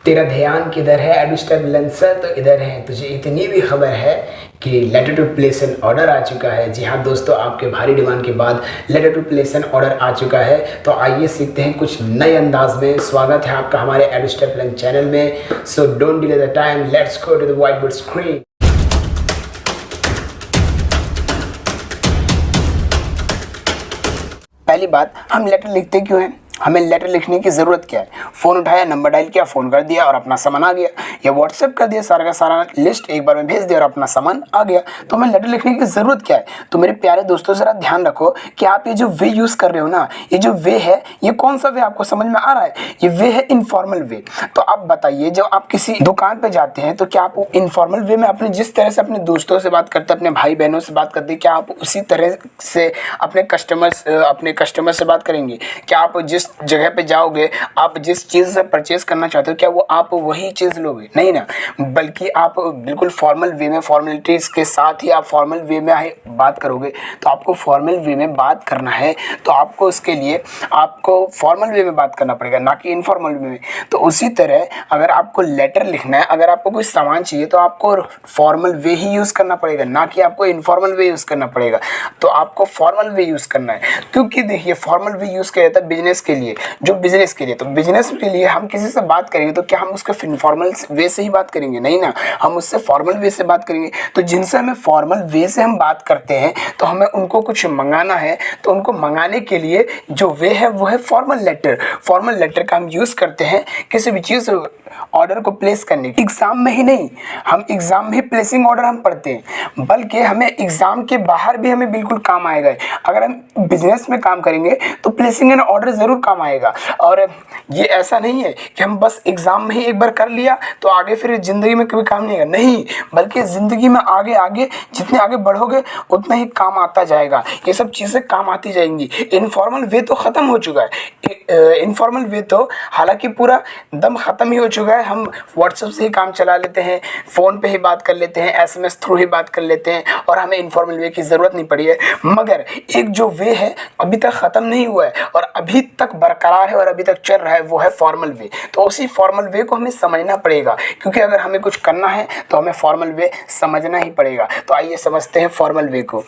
तेरा ध्यान किधर है एडुस्टेप लेंसर, तो इधर है। तुझे इतनी भी खबर है कि letter to place an order आ चुका है। जी हाँ दोस्तों, आपके भारी डिमांड के बाद letter to place an order आ चुका है। तो आइए सीखते हैं कुछ नए अंदाज में। स्वागत है आपका हमारे एडुस्टेप लेंस चैनल में। So don't delay the time, let's go to the white board screen. पहली बात, हम लेटर लिखते क्यों हैं? हमें लेटर लिखने की ज़रूरत क्या है? फ़ोन उठाया, नंबर डायल किया, फ़ोन कर दिया और अपना सामान आ गया, या व्हाट्सएप कर दिया, सारा का सारा लिस्ट एक बार में भेज दिया और अपना सामान आ गया। तो हमें लेटर लिखने की ज़रूरत क्या है? तो मेरे प्यारे दोस्तों ज़रा ध्यान रखो कि आप ये जो वे यूज़ कर रहे हो ना, ये जो वे है, ये कौन सा वे आपको समझ में आ रहा है? ये वे है इनफॉर्मल वे। तो आप बताइए, जब आप किसी दुकान पर जाते हैं तो क्या आप इनफॉर्मल वे में अपने जिस तरह से अपने दोस्तों से बात करते हैं, अपने भाई बहनों से बात करते हैं, क्या आप उसी तरह से अपने कस्टमर से बात करेंगे? क्या आप जिस जगह पे जाओगे, आप जिस चीज़ से परचेज करना चाहते हो, क्या वो आप वही चीज़ लोगे? नहीं ना, बल्कि आप बिल्कुल फॉर्मल वे में, फॉर्मेलिटीज़ के साथ ही आप फॉर्मल वे में बात करोगे। तो आपको फॉर्मल वे में बात करना है, तो आपको उसके लिए आपको फॉर्मल वे में बात करना पड़ेगा, ना कि इनफॉर्मल वे में। तो उसी तरह अगर आपको लेटर लिखना है, अगर आपको कोई सामान चाहिए, तो आपको फॉर्मल वे ही यूज़ करना पड़ेगा, ना कि आपको इनफॉर्मल वे यूज़ करना पड़ेगा। तो आपको फॉर्मल वे यूज़ करना है, क्योंकि देखिए फॉर्मल वे यूज़ किया जाता है बिजनेस के लिए, जो बिजनेस के लिए। तो बिजनेस के लिए हम किसी से बात करेंगे तो क्या हम उसके इनफॉर्मल वे से ही बात करेंगे? नहीं ना, हम उससे फॉर्मल वे से बात करेंगे। तो जिनसे हमें फॉर्मल वे से हम बात करते हैं, तो हमें उनको कुछ मंगाना है, तो उनको मंगाने के लिए जो वे है वो है फॉर्मल लेटर। फॉर्मल लेटर का हम यूज़ करते हैं किसी भी चीज़ ऑर्डर को प्लेस करने की। एग्ज़ाम में ही नहीं, हम एग्ज़ाम में ही प्लेसिंग ऑर्डर हम पढ़ते हैं, बल्कि हमें एग्ज़ाम के बाहर भी हमें बिल्कुल काम आएगा। अगर हम बिजनेस में काम करेंगे तो प्लेसिंग एन ऑर्डर ज़रूर काम आएगा। और ये ऐसा नहीं है कि हम बस एग्ज़ाम में ही एक बार कर लिया तो आगे फिर ज़िंदगी में कभी काम नहीं आएगा। नहीं, बल्कि ज़िंदगी में आगे आगे जितने आगे बढ़ोगे उतना ही काम आता जाएगा। ये सब चीज़ें काम आती जाएंगी। इनफॉर्मल वे तो ख़त्म हो चुका है। इनफॉर्मल वे तो हालांकि पूरा दम ख़त्म ही हो चुका है। हम व्हाट्सएप से ही काम चला लेते हैं, फ़ोन पे ही बात कर लेते हैं, एसएमएस थ्रू ही बात कर लेते हैं, और हमें इनफॉर्मल वे की ज़रूरत नहीं पड़ी है। मगर एक जो वे है अभी तक ख़त्म नहीं हुआ है और अभी तक बरकरार है और अभी तक चल रहा है, वो है फॉर्मल वे। तो उसी फॉर्मल वे को हमें समझना पड़ेगा, क्योंकि अगर हमें कुछ करना है तो हमें फॉर्मल वे समझना ही पड़ेगा। तो आइए समझते हैं फॉर्मल वे को।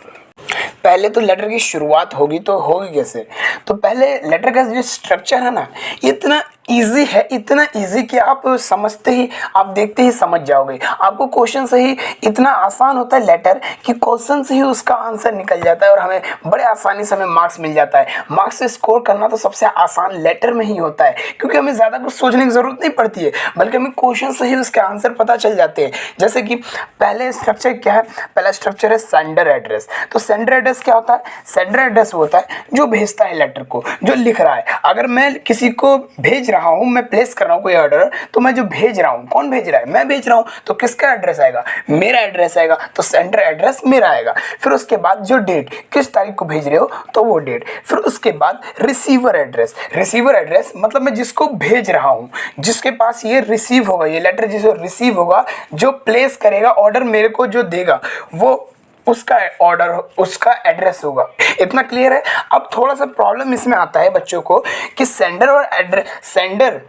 पहले तो लेटर की शुरुआत होगी, तो होगी कैसे? तो पहले लेटर का जो स्ट्रक्चर है ना, इतना ईजी है, इतना ईजी कि आप समझते ही, आप देखते ही समझ जाओगे। आपको क्वेश्चन से ही इतना आसान होता है लेटर कि क्वेश्चन से ही उसका आंसर निकल जाता है और हमें बड़े आसानी से हमें मार्क्स मिल जाता है। मार्क्स स्कोर करना तो सबसे आसान लेटर में ही होता है, क्योंकि हमें ज़्यादा कुछ सोचने की ज़रूरत नहीं पड़ती है, बल्कि हमें क्वेश्चन से ही उसके आंसर पता चल जाते हैं। जैसे कि पहले स्ट्रक्चर क्या है? पहला स्ट्रक्चर है सेंडर एड्रेस। तो सेंडर एड्रेस क्या होता है? सेंडर एड्रेस होता है जो भेजता है लेटर को, जो लिख रहा है। अगर मैं किसी को भेज रहा हूं, मैं प्लेस कर रहा हूं कोई ऑर्डर, तो मैं जो भेज रहा हूं, कौन भेज रहा है? मैं भेज रहा हूं, तो किसका एड्रेस आएगा? मेरा एड्रेस आएगा, तो सेंडर एड्रेस मेरा आएगा। फिर उसके बाद जो डेट, किस तारीख को भेज रहे हो, तो वो डेट। फिर उसके बाद रिसीवर एड्रेस। रिसीवर एड्रेस मतलब मैं जिसको भेज रहा हूं, जिसके पास ये रिसीव होगा, ये लेटर जिसे रिसीव होगा, जो प्लेस करेगा ऑर्डर, मेरे को जो देगा, वो उसका ऑर्डर, उसका एड्रेस होगा। इतना क्लियर है? अब थोड़ा सा प्रॉब्लम इसमें आता है बच्चों को कि सेंडर और एड्रेस,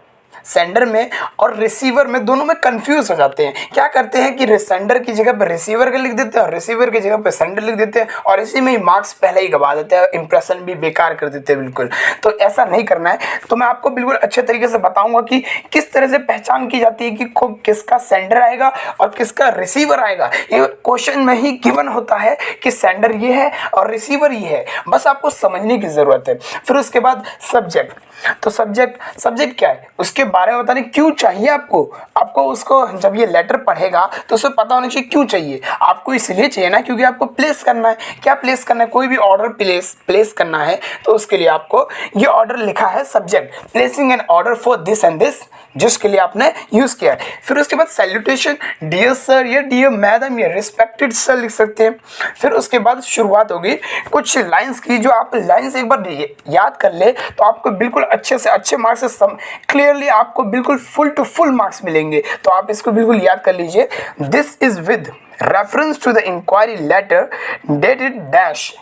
सेंडर में और रिसीवर में, दोनों में कंफ्यूज हो जाते हैं। क्या करते हैं कि सेंडर की जगह पर रिसीवर का लिख देते हैं और रिसीवर की जगह पर सेंडर लिख देते हैं, और इसी में ही मार्क्स पहले ही गवा देते हैं, इंप्रेशन भी बेकार कर देते हैं बिल्कुल। तो ऐसा नहीं करना है। तो मैं आपको बिल्कुल अच्छे तरीके से बताऊंगा कि किस तरह से पहचान की जाती है कि किसका सेंडर आएगा और किसका रिसीवर आएगा। ये क्वेश्चन में ही गिवन होता है कि सेंडर ये है और रिसीवर ये है, बस आपको समझने की जरूरत है। फिर उसके बाद सब्जेक्ट। तो सब्जेक्ट क्या है, उसके बारे में बताने क्यों चाहिए आपको उसको जब ये लेटर पढ़ेगा तो उसे पता होना चाहिए क्यों चाहिए। आपको इसलिए चाहिए ना क्योंकि आपको प्लेस करना है। क्या प्लेस करना है? कोई भी ऑर्डर प्लेस करना है, तो उसके लिए आपको ये ऑर्डर लिखा है subject, placing an order for this and this, जिसके लिए आपने यूज किया है। फिर उसके बाद सैल्यूटेशन, डियर सर या डियर मैडम या रिस्पेक्टेड सर लिख सकते हैं। फिर उसके बाद शुरुआत होगी कुछ लाइंस की, जो आप लाइंस एक बार याद कर ले तो आपको बिल्कुल अच्छे से अच्छे मार्क्स से क्लियरली आपको बिल्कुल फुल टू फुल मार्क्स मिलेंगे। तो आप इसको बिल्कुल याद कर लीजिए। This is with reference to the inquiry letter dated dash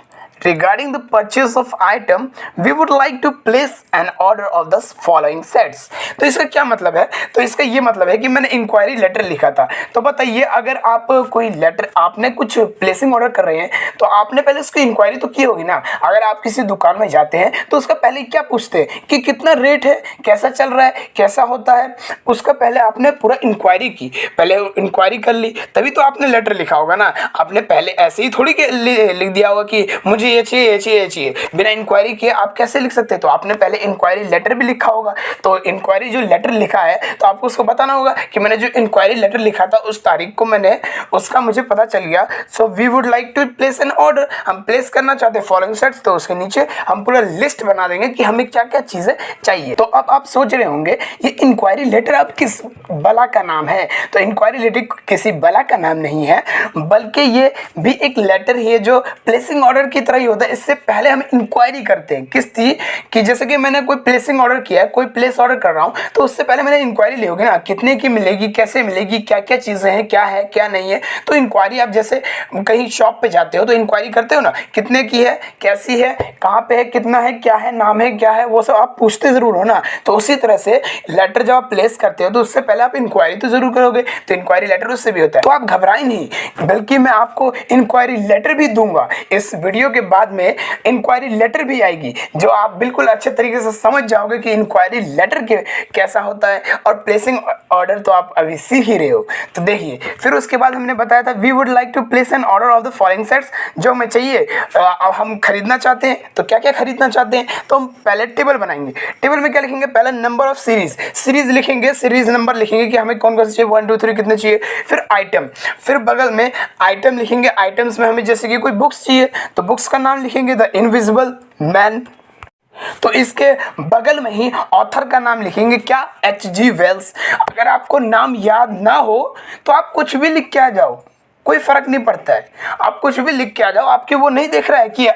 regarding the purchase of item we would like to place an order of the following sets। तो इसका क्या मतलब है? तो इसका ये मतलब है कि मैंने इंक्वायरी लेटर लिखा था। तो बताइए अगर आप कोई लेटर आपने कुछ प्लेसिंग ऑर्डर कर रहे हैं तो आपने पहले उसकी इंक्वायरी तो की होगी ना। अगर आप किसी दुकान में जाते हैं तो उसका पहले क्या पूछते हैं कि कितना रेट है, कैसा चल रहा है, कैसा होता है, उसका पहले आपने पूरा इंक्वायरी की, पहले इंक्वायरी कर ली तभी तो आपने लेटर लिखा होगा ना। आपने पहले ऐसे ही थोड़ी लिख दिया होगा कि मुझे ये चाहिए ये चाहिए ये चाहिए, बिना इंक्वायरी किए आप कैसे लिख सकते हैं? तो आपने पहले इंक्वायरी लेटर भी लिखा होगा। तो इंक्वायरी जो लेटर लिखा है तो आपको उसको बताना होगा कि मैंने जो इंक्वायरी लेटर लिखा था उस तारीख को मैंने उसका मुझे पता चल गया। So we would like to place an order, हम प्लेस करना चाहते हैं फॉलोइंग सेट्स। तो उसके नीचे हम पूरा लिस्ट बना देंगे कि हमें क्या क्या चीजें चाहिए। तो अब आप सोच रहे होंगे ये इंक्वायरी लेटर अब किस बला का नाम है? तो इंक्वायरी लेटर किसी बला का नाम नहीं है, बल्कि ये भी एक लेटर ही है जो प्लेसिंग ऑर्डर की तरह ही होता है। इससे पहले हम इंक्वायरी करते हैं किस चीज कि जैसे कि मैंने कोई प्लेसिंग ऑर्डर किया है, कोई प्लेस ऑर्डर कर रहा हूं तो उससे पहले मैंने इंक्वायरी ली होगी ना, कितने की मिलेगी, कैसे मिलेगी, क्या क्या चीजें हैं, क्या नहीं है। तो इंक्वायरी आप जैसे कहीं शॉप पे जाते हो तो इंक्वायरी करते हो ना, कितने की है, कैसी है, कहाँ पे है, कितना है, क्या है, नाम है, क्या है, वो सब आप पूछते जरूर हो ना। तो उसी तरह से लेटर जब आप प्लेस करते हो तो उससे पहले आप इंक्वायरी तो जरूर करोगे। तो इंक्वायरी लेटर उससे भी होता है। तो आप घबराएं नहीं, बल्कि मैं आपको इंक्वायरी लेटर भी दूंगा। इस वीडियो के बाद में इंक्वायरी लेटर भी आएगी जो आप बिल्कुल अच्छे तरीके से समझ जाओगे कि इंक्वायरी लेटर कैसा होता है। और प्लेसिंग ऑर्डर तो आप अभी सीख ही रहे हो। तो देखिए फिर उसके बाद हमने बताया था we would like to place an order of the following sets, जो हमें चाहिए। अब हम खरीदना चाहते हैं तो क्या क्या खरीदना चाहते हैं तो हम पहले टेबल बनाएंगे। टेबल में क्या लिखेंगे? पहले नंबर ऑफ सीरीज लिखेंगे, सीरीज नंबर लिखेंगे कि हमें कौन कौन से चाहिए, 1 2 3 कितने चाहिए। फिर आइटम, फिर बगल में आइटम लिखेंगे। आइटम्स में हमें जैसे कि कोई बुक्स चाहिए तो बुक्स का नाम लिखेंगे द इनविजिबल मैन। तो इसके बगल में ही ऑथर का नाम लिखेंगे क्या? H.G. वेल्स। अगर आपको नाम याद ना हो तो आप कुछ भी लिख के आ जाओ, कोई फर्क नहीं पड़ता है। आप कुछ भी लिख के आ जाओ, आपके वो नहीं देख रहा है कि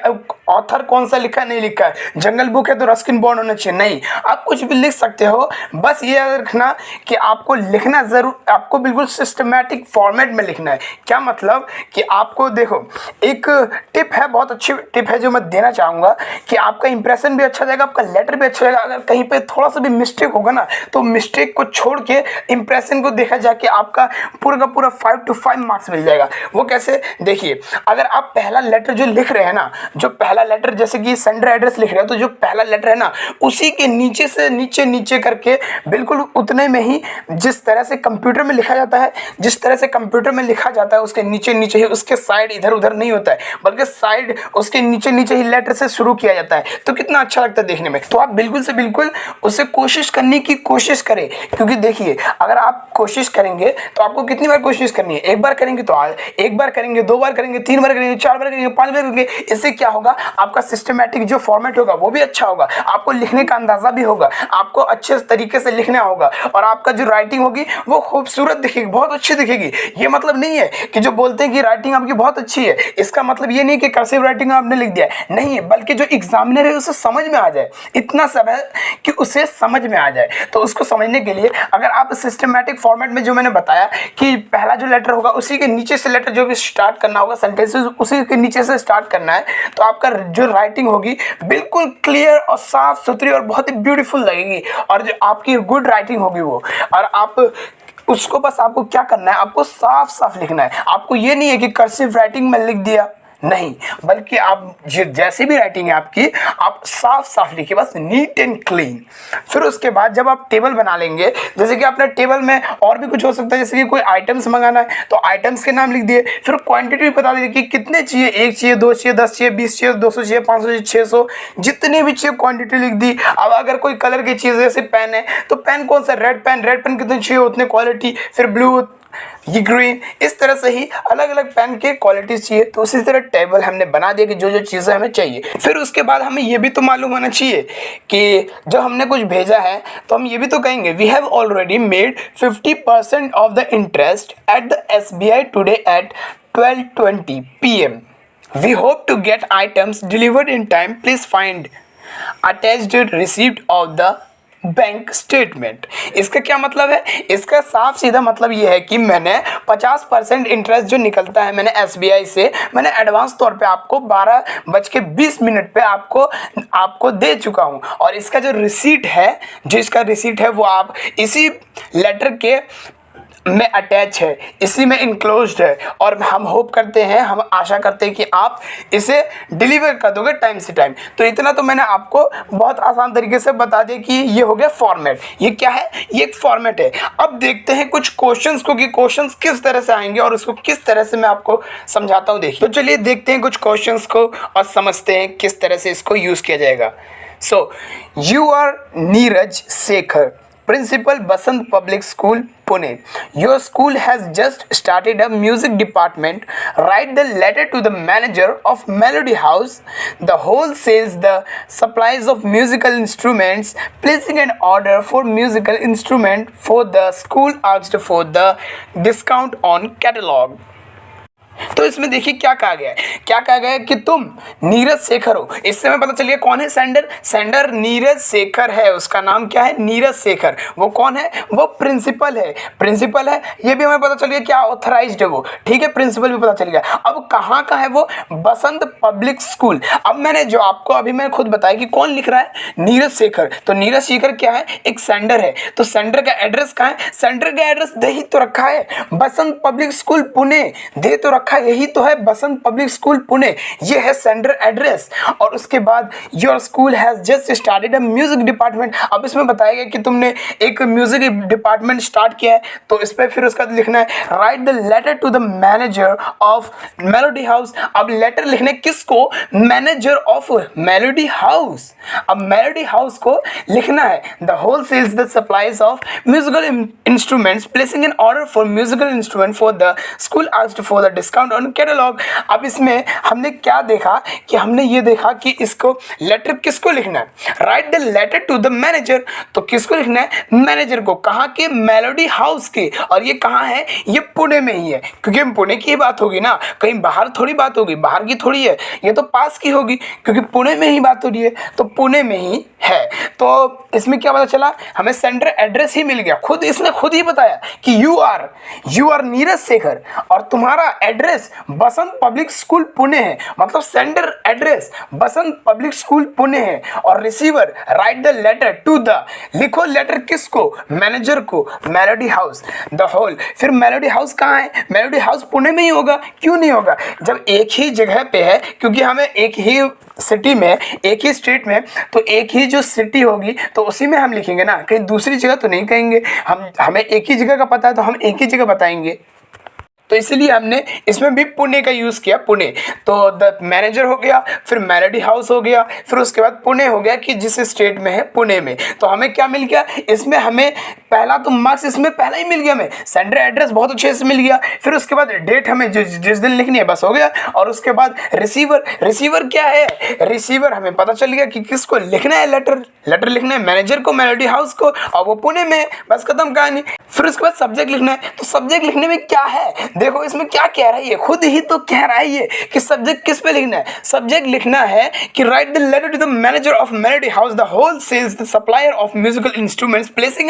ऑथर कौन सा लिखा है नहीं लिखा है। जंगल बुक है तो रस्किन बॉन्ड होना चाहिए, नहीं, आप कुछ भी लिख सकते हो। बस ये याद रखना कि आपको लिखना जरूर, आपको बिल्कुल सिस्टमैटिक फॉर्मेट में लिखना है। क्या मतलब कि आपको देखो एक टिप है, बहुत अच्छी टिप है जो मैं देना चाहूँगा कि आपका इंप्रेशन भी अच्छा जाएगा, आपका लेटर भी अच्छा जाएगा। अगर कहीं पे थोड़ा सा भी मिस्टेक होगा ना तो मिस्टेक को छोड़ के इंप्रेशन को देखा जाके आपका पूरा का पूरा 5 to 5 मार्क्स मिल जाएगा। वो कैसे? देखिए अगर आप पहला लेटर जो लिख रहे हैं ना, जो पहला लेटर जैसे कि सेंडर एड्रेस लिख रहे हो तो जो पहला लेटर है ना उसी के नीचे से नीचे नीचे करके बिल्कुल उतने में ही, जिस तरह से कंप्यूटर में लिखा जाता है, जिस तरह से कंप्यूटर में लिखा जाता है उसके नीचे नीचे ही, उसके साइड इधर उधर नहीं होता है बल्कि साइड उसके नीचे नीचे ही लेटर से शुरू किया जाता है। तो कितना अच्छा लगता है देखने में। तो आप बिल्कुल से बिल्कुल उससे कोशिश करने की कोशिश करें, क्योंकि देखिए अगर आप कोशिश करेंगे तो आपको कितनी बार कोशिश करनी है? एक बार करेंगे तो एक बार करेंगे, 2 बार करेंगे, 3 बार करेंगे, 4 बार करेंगे, 5 बार करेंगे। इससे क्या होगा? आपका सिस्टमैटिक जो फॉर्मेट होगा वो भी अच्छा होगा, आपको लिखने का अंदाजा भी होगा, आपको अच्छे तरीके से लिखना होगा और आपका जो राइटिंग होगी वो खूबसूरत दिखेगी, बहुत अच्छी दिखेगी। ये मतलब नहीं है कि जो बोलते हैं कि राइटिंग आपकी बहुत अच्छी है, इसका मतलब ये नहीं कि कर्सिव राइटिंग आपने लिख दिया है, नहीं है, बल्कि जो एग्जामिनर है उसे समझ में आ जाए, इतना सब है कि उसे समझ में आ जाए। तो उसको समझने के लिए अगर आप सिस्टमैटिक फॉर्मेट में जो मैंने बताया कि पहला जो लेटर होगा उसी के नीचे से लेटर जो भी स्टार्ट करना होगा, सेंटेंसेस उसी के नीचे से स्टार्ट करना है, तो आपका जो राइटिंग होगी बिल्कुल क्लियर और साफ सुथरी और बहुत ही ब्यूटीफुल लगेगी। और जो आपकी गुड राइटिंग होगी वो, और आप उसको बस आपको क्या करना है, आपको साफ साफ लिखना है। आपको ये नहीं है कि कर्सिव राइटिंग में लिख दिया, नहीं, बल्कि आप जैसी भी राइटिंग है आपकी, आप साफ साफ लिखिए, बस नीट एंड क्लीन। फिर उसके बाद जब आप टेबल बना लेंगे, जैसे कि आपने टेबल में और भी कुछ हो सकता है, जैसे कि कोई आइटम्स मंगाना है तो आइटम्स के नाम लिख दिए। फिर क्वांटिटी बता दीजिए कि कितने चाहिए, 1 चाहिए, 2 चाहिए, 10 चाहिए, 20 चाहिए, 200 चाहिए, 500 चाहिए, 600, जितने भी चाहिए क्वांटिटी लिख दी। अब अगर कोई कलर की चीज़ जैसे पेन है तो पेन कौन सा, रेड पेन कितने चाहिए उतने क्वालिटी, फिर ब्लू, ये ग्रीन, इस तरह से ही अलग अलग पेन के क्वालिटी चाहिए। तो उसी तरह टेबल हमने बना दिया कि जो जो चीज़ें हमें चाहिए। फिर उसके बाद हमें ये भी तो मालूम होना चाहिए कि जब हमने कुछ भेजा है तो हम ये भी तो कहेंगे we have already made 50% of the interest at the SBI today at 12:20 PM. We hope to get items delivered in time. Please find attached receipt of the bank statement. इसका क्या मतलब है? इसका साफ सीधा मतलब ये है कि मैंने 50% इंटरेस्ट जो निकलता है मैंने SBI से मैंने एडवांस तौर पे आपको 12:20 पे आपको दे चुका हूं। और इसका जो रिसीट है वो आप इसी लेटर के में अटैच है, इसी में इनक्लोज्ड है। और हम आशा करते हैं कि आप इसे डिलीवर कर दोगे टाइम से टाइम। तो इतना तो मैंने आपको बहुत आसान तरीके से बता दिया कि ये हो गया फॉर्मेट। ये क्या है? ये एक फॉर्मेट है। अब देखते हैं कुछ क्वेश्चंस को कि क्वेश्चंस किस तरह से आएंगे और उसको किस तरह से मैं आपको समझाता हूँ। देखिए, तो चलिए देखते हैं कुछ क्वेश्चंस को और समझते हैं किस तरह से इसको यूज किया जाएगा। So you are Neeraj Shekhar, Principal Basant Public School, Pune. Your school has just started a music department. Write the letter to the manager of Melody House. The wholesales the supplies of musical instruments, placing an order for musical instrument for the school asked for the discount on catalog. तो इसमें देखिए क्या कहा गया है कि तुम नीरज शेखर हो। इससे हमें पता चलिए कौन है सेंडर नीरज शेखर है। उसका नाम क्या है? नीरज शेखर। वो कौन है? वो प्रिंसिपल है। ये भी हमें पता चलिए क्या ऑथराइज्ड है वो, ठीक है, प्रिंसिपल भी पता चल गया। अब कहाँ का है वो? बसंत पब्लिक स्कूल। अब मैंने जो आपको अभी मैं खुद बताया कि कौन लिख रहा है? नीरज शेखर। तो नीरज शेखर क्या है? एक सेंडर है। तो सेंडर का एड्रेस कहाँ है? सेंडर का एड्रेस दे ही तो रखा है, बसंत पब्लिक स्कूल पुणे दे तो रखा, यही तो है बसंत पब्लिक स्कूल पुणे। ये है सेंडर एड्रेस। और उसके बाद your school has just started a music department. अब इसमें बताया गया कि तुमने एक म्यूजिक डिपार्टमेंट स्टार्ट किया है। तो इस पर फिर उसका लिखना है write the letter to the manager of Melody House. अब लेटर लिखने किसको? Manager of Melody House. अब मेलोडी हाउस को लिखना है the whole sales the supplies of musical instruments, placing an order for musical instrument for the school asked for the discount on catalog. अब इसमें हमने क्या देखा कि हमने ये देखा कि इसको लेटर किसको लिखना है? Write the letter to the manager. तो किसको लिखना है? मैनेजर को। कहाँ के? मेलोडी हाउस के। और ये कहाँ है? ये पुणे में ही है, क्योंकि पुणे की बात होगी ना, कहीं बाहर थोड़ी बात होगी, बाहर की थोड़ी है, ये तो पास की होगी, क्योंकि पुणे में ही बात हो रही है, तो पुणे में ही है। तो इसमें क्या पता चला? हमें सेंटर एड्रेस ही मिल गया। इसने खुद ही बताया कि यू आर नीरज शेखर और तुम्हारा address Basant public school Pune है। मतलब center address Basant public school Pune है। और receiver write the letter to the, लिखो लेटर किसको? मैनेजर को, मेलोडी हाउस द होल। फिर मेलोडी हाउस कहाँ है? मेलोडी हाउस पुणे में ही होगा। क्यों नहीं होगा? जब एक ही जगह पे है, क्योंकि हमें एक ही सिटी में, एक ही स्टेट में, तो एक ही जो सिटी होगी तो उसी में हम लिखेंगे ना, कहीं दूसरी जगह तो नहीं कहेंगे। हमें एक ही जगह का पता है तो हम एक ही जगह बताएंगे। तो इसलिए हमने इसमें भी पुणे का यूज़ किया, पुणे। तो द मैनेजर हो गया, फिर मेलोडी हाउस हो गया, फिर उसके बाद पुणे हो गया कि जिस स्टेट में है पुणे में। तो हमें क्या मिल गया इसमें? हमें पहला तो मार्क्स इसमें पहला ही मिल गया, हमें सेंटर एड्रेस बहुत अच्छे से मिल गया। फिर उसके बाद डेट हमें जिस दिन लिखनी है बस हो गया। और उसके बाद रिसीवर क्या है? रिसीवर हमें पता चल गया कि किसको लिखना है लेटर लिखना है मैनेजर को, मेलोडी हाउस को, और वो पुणे में, बस खत्म कहानी। फिर उसके बाद सब्जेक्ट लिखना है। तो सब्जेक्ट लिखने में क्या है? देखो इसमें क्या कह रहा है, ये खुद ही तो कह रहा है ये कि सब्जेक्ट किस पे लिखना है। सब्जेक्ट लिखना है कि write the letter to the manager of Melody House the whole sales the supplier of musical instruments, placing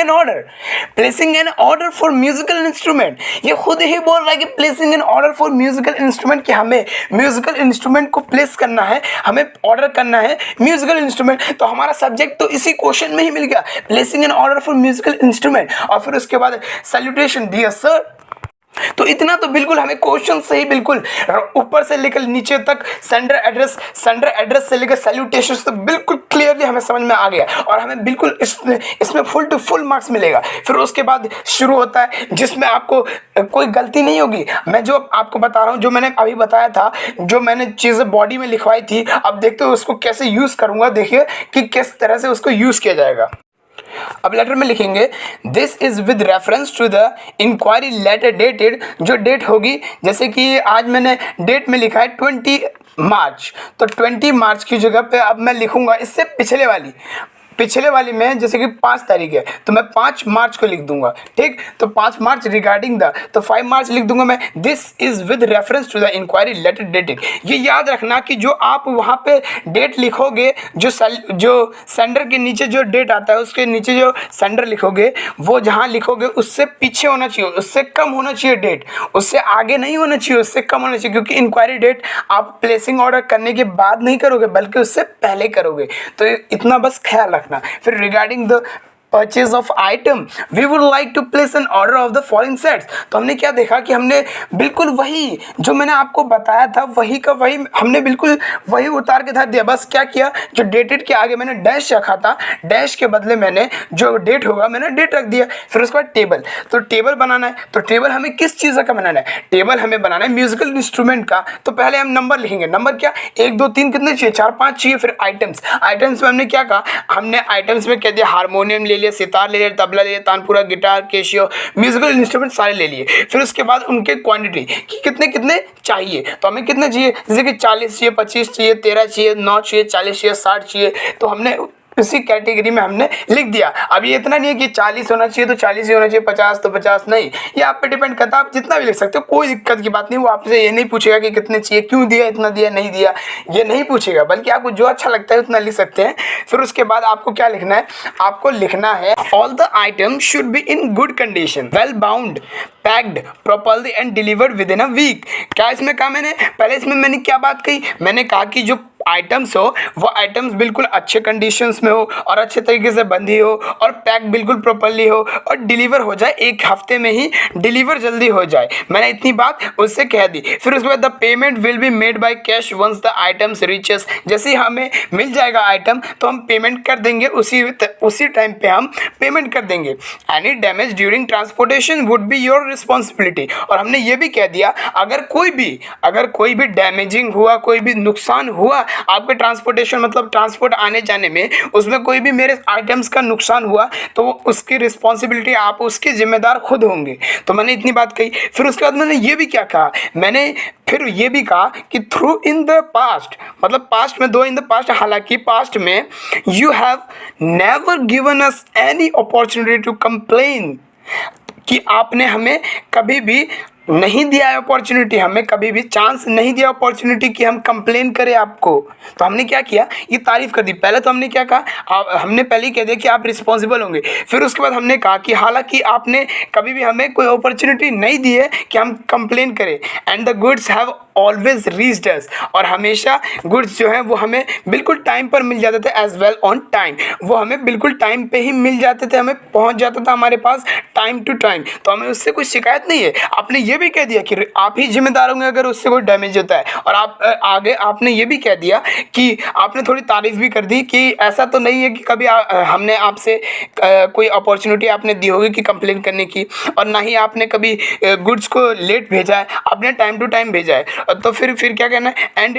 an order for musical instrument. ये खुद ही बोल रहा है कि placing an order for musical instrument, कि हमें म्यूजिकल इंस्ट्रूमेंट को प्लेस करना है, हमें ऑर्डर करना है म्यूजिकल इंस्ट्रूमेंट। तो हमारा सब्जेक्ट तो इसी क्वेश्चन में ही मिल गया, placing an order for musical instrument. और फिर उसके बाद सैल्यूटेशन डियर सर। तो इतना तो बिल्कुल हमें क्वेश्चन से ही बिल्कुल ऊपर से लेकर नीचे तक सेंडर एड्रेस से लेकर सैल्यूटेशन से बिल्कुल क्लियरली हमें समझ में आ गया। और हमें बिल्कुल इसमें फुल टू फुल मार्क्स मिलेगा। फिर उसके बाद शुरू होता है जिसमें आपको कोई गलती नहीं होगी। मैं जो आपको बता रहा हूँ, जो मैंने अभी बताया था, जो मैंने चीज़ें बॉडी में लिखवाई थी, अब देखते हो उसको कैसे यूज़ करूँगा। देखिए कि किस तरह से उसको यूज़ किया जाएगा। अब लेटर में लिखेंगे this is with reference to the inquiry letter dated. जो डेट होगी, जैसे कि आज मैंने डेट में लिखा है 20 मार्च, तो 20 मार्च की जगह पे अब मैं लिखूंगा इससे पिछले वाली पिछले वाली में जैसे कि 5 तारीख है तो मैं 5 मार्च को लिख दूंगा, ठीक। तो 5 मार्च रिगार्डिंग द, तो 5 मार्च लिख दूंगा मैं। This is with reference to the inquiry letter dated. ये याद रखना कि जो आप वहाँ पे डेट लिखोगे, जो सेंडर के नीचे जो डेट आता है उसके नीचे जो सेंडर लिखोगे, वो जहाँ लिखोगे उससे पीछे होना चाहिए, उससे कम होना चाहिए डेट, उससे आगे नहीं होना चाहिए, उससे कम होना चाहिए, क्योंकि इंक्वायरी डेट आप प्लेसिंग ऑर्डर करने के बाद नहीं करोगे बल्कि उससे पहले करोगे। तो इतना बस ख्याल रखना। फिर regarding the purchase of item we would like to place an order of the following sets. तो हमने क्या देखा कि हमने बिल्कुल वही जो मैंने आपको बताया था वही का वही हमने बिल्कुल वही उतार के धर दिया। बस क्या किया, जो डेटेड के आगे मैंने डैश रखा था, डैश के बदले मैंने जो डेट होगा मैंने डेट रख दिया। फिर उसके बाद टेबल, तो टेबल बनाना है। तो टेबल हमें किस चीज़ का बनाना है? टेबल हमें बनाना है म्यूजिकल इंस्ट्रूमेंट का। तो पहले हम नंबर लिखेंगे। नंबर क्या, 1 2 3 कितने चाहिए? 4 5 चाहिए। फिर आइटम्स, आइटम्स में हमने क्या कहा, हमने आइटम्स में कह दिया हारमोनियम ले लिया, सितार ले लिया, तबला ले लिया, tanpura, guitar, cashew, musical instrument सारे ले लिए। फिर उसके बाद उनके क्वांटिटी कि कितने कितने चाहिए। तो हमें कितने चाहिए, जैसे कि 40 चाहिए, 25 चाहिए, 13 चाहिए, 9 चाहिए, 40 चाहिए, 60 चाहिए। तो हमने इसी कैटेगरी में हमने लिख दिया। अब ये इतना नहीं है कि 40 होना चाहिए तो 40 ही होना चाहिए, 50 तो 50 नहीं, ये आप पे डिपेंड करता है, आप जितना भी लिख सकते हो, कोई दिक्कत की बात नहीं। वो आपसे ये नहीं पूछेगा कि कितने चाहिए, क्यों दिया, इतना दिया, नहीं दिया, ये नहीं पूछेगा, बल्कि आपको जो अच्छा लगता है उतना लिख सकते हैं। फिर उसके बाद आपको क्या लिखना है, आपको लिखना है all the item should be in good condition, well bound, packed properly and delivered within a week. क्या इसमें कहा मैंने, पहले इसमें मैंने क्या बात कही, मैंने कहा कि जो आइटम्स हो वो आइटम्स बिल्कुल अच्छे कंडीशंस में हो और अच्छे तरीके से बंधी हो और पैक बिल्कुल प्रॉपर्ली हो और डिलीवर हो जाए, 1 हफ्ते में ही डिलीवर जल्दी हो जाए। मैंने इतनी बात उससे कह दी। फिर उसके बाद the payment will be made by cash once the items reaches. जैसे ही हमें मिल जाएगा आइटम तो हम पेमेंट कर देंगे, उसी टाइम पे हम पेमेंट कर देंगे। Any damage during transportation would be your responsibility. और हमने ये भी कह दिया अगर कोई भी डैमेजिंग हुआ, कोई भी नुकसान हुआ आपके ट्रांसपोर्टेशन मतलब ट्रांसपोर्ट आने जाने में, उसमें कोई भी मेरे आइटम्स का नुकसान हुआ तो उसकी रिस्पॉन्सिबिलिटी, आप उसके जिम्मेदार खुद होंगे। तो मैंने इतनी बात कही। फिर उसके बाद मैंने ये भी क्या कहा, मैंने फिर ये भी कहा कि थ्रू इन द पास्ट, मतलब पास्ट में दो इन द पास्ट, हालांकि पास्ट में you have never given us any opportunity to complain, कि आपने हमें कभी भी नहीं दिया है अपॉर्चुनिटी, हमें कभी भी चांस नहीं दिया अपॉर्चुनिटी कि हम कंप्लेन करें आपको। तो हमने क्या किया, ये तारीफ कर दी। पहले तो हमने क्या कहा, हमने पहले ही कह दिया कि आप रिस्पॉन्सिबल होंगे। फिर उसके बाद हमने कहा कि हालांकि आपने कभी भी हमें कोई अपॉर्चुनिटी नहीं दी है कि हम कंप्लेन करें। And the goods have always reached us, और हमेशा गुड्स जो हैं वो हमें बिल्कुल टाइम पर मिल जाते थे, एज वेल ऑन टाइम। वो हमें बिल्कुल टाइम पे ही मिल जाते थे, हमें पहुंच जाता था हमारे पास टाइम टू टाइम। तो हमें उससे कोई शिकायत नहीं है। आपने ये भी कह दिया कि आप ही जिम्मेदार होंगे अगर उससे कोई डैमेज होता है। और आप आगे आपने ये भी कह दिया कि आपने थोड़ी तारीफ भी कर दी कि ऐसा तो नहीं है कि कभी हमने आपसे कोई अपॉर्चुनिटी आपने दी होगी कि कंप्लेन करने की, और ना ही आपने कभी गुड्स को लेट भेजा है, आपने टाइम टू टाइम भेजा है। तो फिर क्या कहना है, and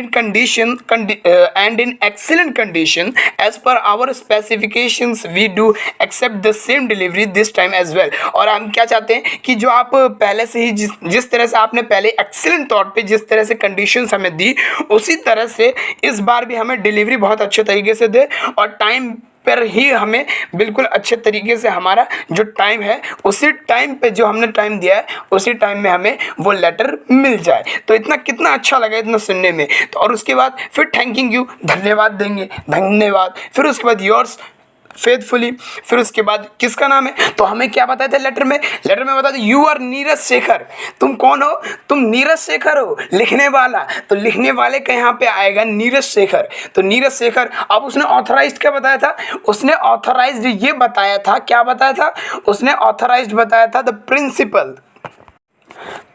in excellent condition as per our specifications we do accept the same delivery this time as well. और हम क्या चाहते हैं कि जो आप पहले से ही जिस तरह से आपने पहले एक्सीलेंट तौर पे जिस तरह से कंडीशंस हमें दी, उसी तरह से इस बार भी हमें डिलीवरी बहुत अच्छे तरीके से दे और टाइम पर ही हमें बिल्कुल अच्छे तरीके से हमारा जो टाइम है उसी टाइम पे जो हमने टाइम दिया है उसी टाइम में हमें वो लेटर मिल जाए। तो इतना कितना अच्छा लगा इतना सुनने में। तो और उसके बाद फिर थैंकिंग यू, धन्यवाद देंगे, धन्यवाद। फिर उसके बाद योर्स फेथफुली। फिर उसके बाद किसका नाम है, तो हमें क्या बताया था लेटर में बता दो यू आर नीरज शेखर। तुम कौन हो, तुम नीरज शेखर हो, लिखने वाला। तो लिखने वाले का यहाँ पे आएगा नीरज शेखर। तो नीरज शेखर। अब उसने ऑथराइज्ड क्या बताया था, उसने ऑथराइज्ड ये बताया था, क्या बताया था, उसने ऑथराइज्ड बताया था द प्रिंसिपल।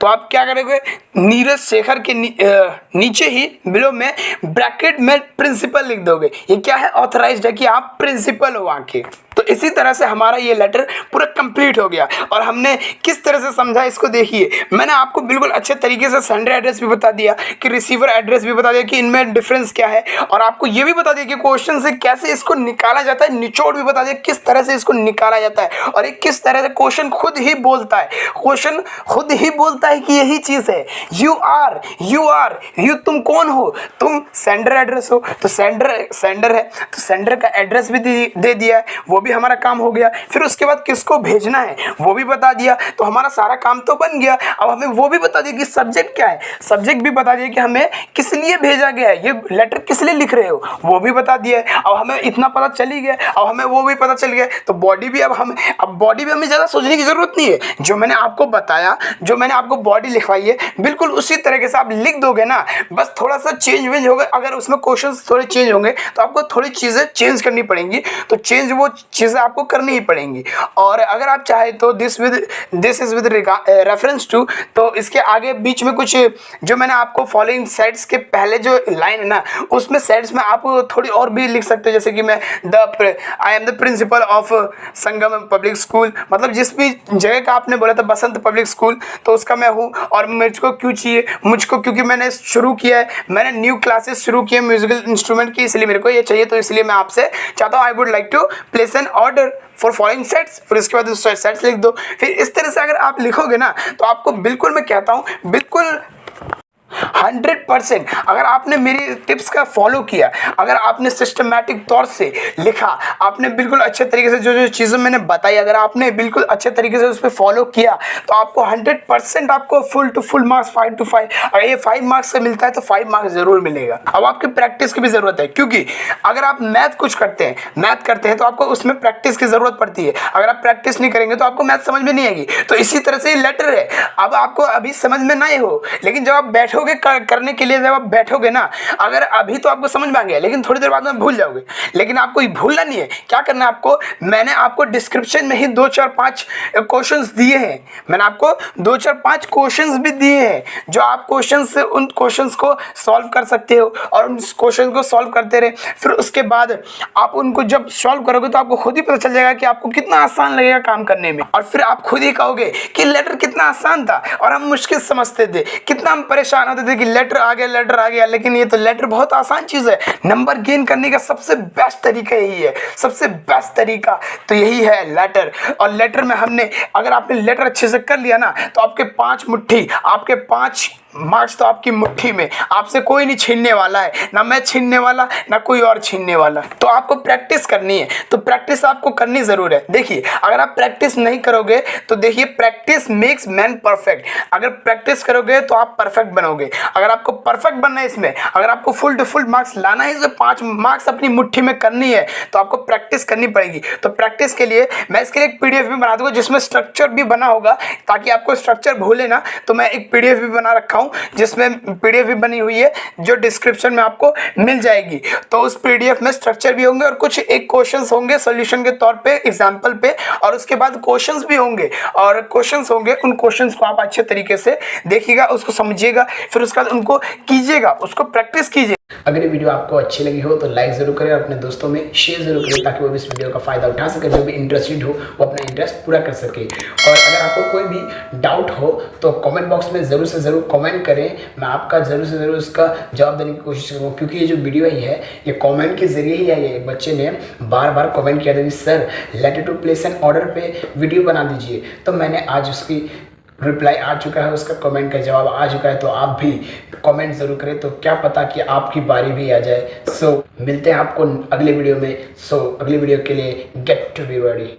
तो आप क्या करोगे, नीरज शेखर के नीचे ही बिलो में ब्रैकेट में प्रिंसिपल लिख दोगे। ये क्या है, ऑथराइज्ड है कि आप प्रिंसिपल हो वहाँ के। तो इसी तरह से हमारा ये लेटर पूरा कंप्लीट हो गया। और हमने किस तरह से समझा इसको देखिए, मैंने आपको बिल्कुल अच्छे तरीके से सेंडर एड्रेस भी बता दिया कि रिसीवर एड्रेस भी बता दिया कि इनमें डिफरेंस क्या है, और आपको ये भी बता दिया कि क्वेश्चन से कैसे इसको निकाला जाता है, निचोड़ भी बता दिया किस तरह से इसको निकाला जाता है, और एक किस तरह से क्वेश्चन खुद ही बोलता है, क्वेश्चन खुद ही बोलता है कि यही चीज है, यू आर, तुम कौन हो, तुम सेंडर एड्रेस हो, तो सेंडर है तो सेंडर का एड्रेस भी दे दिया है, वो भी हमारा काम हो गया। फिर उसके बाद किसको भेजना है वो भी बता दिया, तो हमारा सारा काम तो बन गया। अब हमें वो भी बता दिया कि सब्जेक्ट क्या है, सब्जेक्ट भी बता दिया कि हमें किस लिए भेजा गया है, ये लेटर किस लिए लिख रहे हो वो भी बता दिया है। अब हमें इतना पता चल ही गया, अब हमें वो भी पता चल गया, तो बॉडी भी अब बॉडी भी हमें ज़्यादा सोचने की ज़रूरत नहीं है। जो मैंने आपको बताया, जो मैंने आपको बॉडी लिखवाई है, बिल्कुल उसी तरीके से आप लिख दोगे ना, बस थोड़ा सा चेंज वेंज होगा। अगर उसमें क्वेश्चंस थोड़े चेंज होंगे तो आपको थोड़ी चीज़ें चेंज करनी पड़ेंगी, तो चेंज वो चीज़ें आपको करनी ही पड़ेंगी। और अगर आप चाहे तो this is with reference to, तो इसके आगे बीच में कुछ जो मैंने आपको फॉलोइंग सेट्स के पहले जो लाइन है ना, उसमें सेट्स में आप थोड़ी और भी लिख सकते हो, जैसे कि मैं I am the principle of Sangam public school, मतलब जिस भी जगह का आपने बोला था बसंत पब्लिक स्कूल, तो उसका मैं हूँ। और मुझको क्यों चाहिए, मुझको क्योंकि मैंने शुरू किया है, मैंने न्यू क्लासेस शुरू किए म्यूजिकल इंस्ट्रूमेंट की, इसलिए मेरे को ये चाहिए, तो इसलिए मैं आपसे चाहता हूँ I would like to place an order for following sets. फिर इसके बाद सेट्स लिख दो। फिर इस तरह से अगर आप लिखोगे ना, तो आपको बिल्कुल, मैं कहता हूँ बिल्कुल 100%, अगर आपने मेरी टिप्स का फॉलो किया, अगर आपने सिस्टमैटिक तौर से लिखा, आपने बिल्कुल अच्छे तरीके से जो जो चीज़ें मैंने बताई, अगर आपने बिल्कुल अच्छे तरीके से उस पर फॉलो किया, तो आपको 100% आपको full to full marks 5 to 5, अगर ये 5 मार्क्स से मिलता है तो 5 मार्क्स जरूर मिलेगा। अब आपकी प्रैक्टिस की भी ज़रूरत है, क्योंकि अगर आप मैथ करते हैं तो आपको उसमें प्रैक्टिस की ज़रूरत पड़ती है। अगर आप प्रैक्टिस नहीं करेंगे तो आपको मैथ समझ में नहीं आएगी। तो इसी तरह से ये लेटर है, अब आपको अभी समझ में नहीं हो, लेकिन जब आप बैठोगे करने के लिए, जब आप बैठोगे ना, अगर अभी तो आपको समझ में आ गया, लेकिन थोड़ी देर बाद में भूल जाओगे। लेकिन आपको ये भूलना नहीं है, क्या करना है आपको, मैंने आपको डिस्क्रिप्शन में ही 2 4 5 क्वेश्चंस दिए हैं, मैंने आपको 2 4 5 क्वेश्चंस भी दिए हैं, जो आप क्वेश्चंस से उन क्वेश्चंस को सॉल्व कर सकते हो, और उन क्वेश्चन को सॉल्व करते रहे। फिर उसके बाद आप उनको जब सॉल्व करोगे तो आपको खुद ही पता चल जाएगा कि आपको कितना आसान लगेगा काम करने में, और फिर आप खुद ही कहोगे कि लेटर कितना आसान था और हम मुश्किल समझते थे, कितना हम परेशान होते थे कि लेटर आ गया, लेकिन ये तो लेटर बहुत आसान चीज़ है। नंबर गेन करने का सबसे बेस्ट तरीका यही है, सबसे बेस्ट तरीका तो यही है लेटर। और लेटर में हमने, अगर आपने लेटर अच्छे से कर लिया ना, तो आपके 5 मार्क्स तो आपकी मुट्ठी में, आपसे कोई नहीं छीनने वाला है, ना मैं छीनने वाला, ना कोई और छीनने वाला। तो आपको प्रैक्टिस करनी है, तो प्रैक्टिस आपको करनी जरूर है। देखिए, अगर आप प्रैक्टिस नहीं करोगे तो देखिए, प्रैक्टिस मेक्स मैन परफेक्ट। अगर प्रैक्टिस करोगे तो आप परफेक्ट बनोगे। अगर आपको परफेक्ट बनना है इसमें, अगर आपको फुल टू फुल मार्क्स लाना है, तो 5 मार्क्स अपनी मुट्ठी में करनी है, तो आपको प्रैक्टिस करनी पड़ेगी। तो प्रैक्टिस के लिए मैं इसके लिए एक PDF भी बना दूंगा, जिसमें स्ट्रक्चर भी बना होगा, ताकि आपको स्ट्रक्चर भूले ना। तो मैं एक PDF भी बना रखा हूँ, जिसमें PDF भी बनी हुई है, जो डिस्क्रिप्शन में आपको मिल जाएगी। तो उस PDF में स्ट्रक्चर भी होंगे, और कुछ एक क्वेश्चंस होंगे सॉल्यूशन के तौर पे, एग्जांपल पे, और उसके बाद क्वेश्चंस भी होंगे, और क्वेश्चंस होंगे, उन क्वेश्चंस को आप अच्छे तरीके से देखिएगा, उसको समझिएगा, फिर उसके बाद उनको कीजिएगा, उसको प्रैक्टिस कीजिए। अगर ये वीडियो आपको अच्छी लगी हो तो लाइक जरूर करें, अपने दोस्तों में शेयर जरूर करें, ताकि वो भी इस वीडियो का फायदा उठा सके, जो भी इंटरेस्टेड हो वो अपना इंटरेस्ट पूरा कर सके। और अगर आपको कोई भी डाउट हो तो कमेंट बॉक्स में ज़रूर से ज़रूर कमेंट करें, मैं आपका ज़रूर से ज़रूर उसका जवाब देने की कोशिश करूँगा। क्योंकि ये जो वीडियो ही है, ये कॉमेंट के जरिए ही आई है। एक बच्चे ने बार बार कॉमेंट किया था कि sir letter to place an order पे वीडियो बना दीजिए, तो मैंने आज उसकी रिप्लाई आ चुका है, उसका कमेंट का जवाब आ चुका है। तो आप भी कमेंट ज़रूर करें, तो क्या पता कि आपकी बारी भी आ जाए। सो मिलते हैं आपको अगले वीडियो में। अगले वीडियो के लिए गेट टू बी रेडी।